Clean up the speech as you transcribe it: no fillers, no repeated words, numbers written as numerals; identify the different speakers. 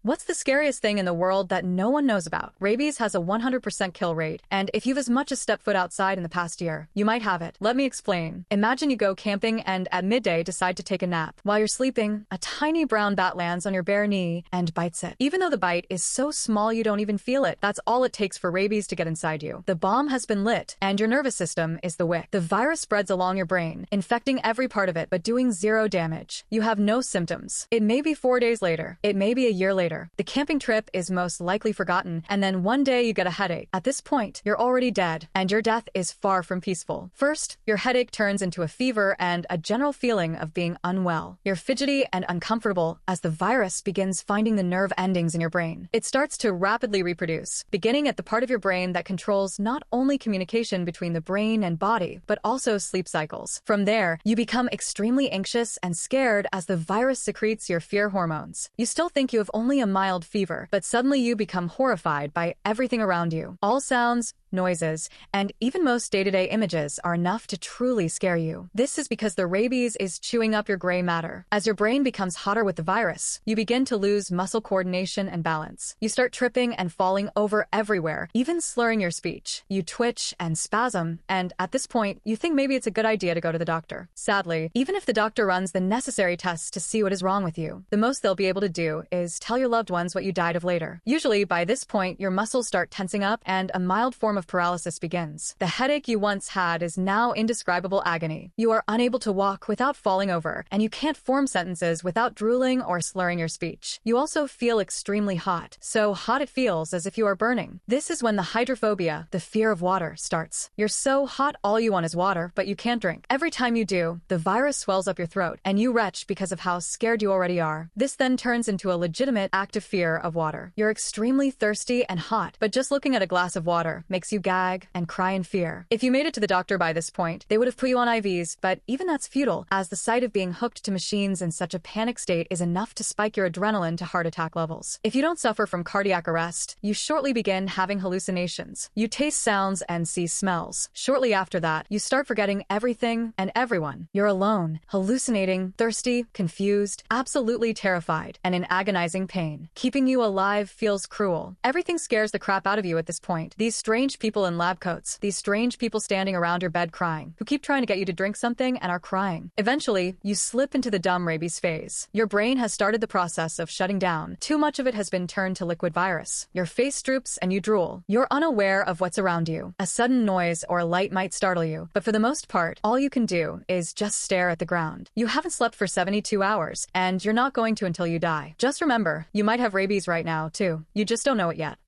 Speaker 1: What's the scariest thing in the world that no one knows about? Rabies has a 100% kill rate, and if you've as much as stepped foot outside in the past year, you might have it. Let me explain. Imagine you go camping and at midday decide to take a nap. While you're sleeping, a tiny brown bat lands on your bare knee and bites it. Even though the bite is so small you don't even feel it, that's all it takes for rabies to get inside you. The bomb has been lit, and your nervous system is the wick. The virus spreads along your brain, infecting every part of it but doing zero damage. You have no symptoms. It may be 4 days later. It may be a year later. The camping trip is most likely forgotten, and then one day you get a headache. At this point, you're already dead, and your death is far from peaceful. First, your headache turns into a fever and a general feeling of being unwell. You're fidgety and uncomfortable as the virus begins finding the nerve endings in your brain. It starts to rapidly reproduce, beginning at the part of your brain that controls not only communication between the brain and body, but also sleep cycles. From there, you become extremely anxious and scared as the virus secretes your fear hormones. You still think you have only a mild fever, but suddenly you become horrified by everything around you. All sounds, noises, and even most day-to-day images are enough to truly scare you. This is because the rabies is chewing up your gray matter. As your brain becomes hotter with the virus, you begin to lose muscle coordination and balance. You start tripping and falling over everywhere, even slurring your speech. You twitch and spasm, and at this point, you think maybe it's a good idea to go to the doctor. Sadly, even if the doctor runs the necessary tests to see what is wrong with you, the most they'll be able to do is tell your loved ones what you died of later. Usually, by this point, your muscles start tensing up and a mild form of paralysis begins. The headache you once had is now indescribable agony. You are unable to walk without falling over, and you can't form sentences without drooling or slurring your speech. You also feel extremely hot, so hot it feels as if you are burning. This is when the hydrophobia, the fear of water, starts. You're so hot all you want is water, but you can't drink. Every time you do, the virus swells up your throat, and you retch because of how scared you already are. This then turns into a legitimate active fear of water. You're extremely thirsty and hot, but just looking at a glass of water makes you gag and cry in fear. If you made it to the doctor by this point, they would have put you on IVs, but even that's futile, as the sight of being hooked to machines in such a panic state is enough to spike your adrenaline to heart attack levels. If you don't suffer from cardiac arrest, you shortly begin having hallucinations. You taste sounds and see smells. Shortly after that, you start forgetting everything and everyone. You're alone, hallucinating, thirsty, confused, absolutely terrified, and in agonizing pain. Keeping you alive feels cruel. Everything scares the crap out of you at this point. These strange people in lab coats, these strange people standing around your bed crying, who keep trying to get you to drink something and are crying. Eventually, you slip into the dumb rabies phase. Your brain has started the process of shutting down. Too much of it has been turned to liquid virus. Your face droops and you drool. You're unaware of what's around you. A sudden noise or light might startle you, but for the most part, all you can do is just stare at the ground. You haven't slept for 72 hours, and you're not going to until you die. Just remember, you might have rabies right now, too. You just don't know it yet.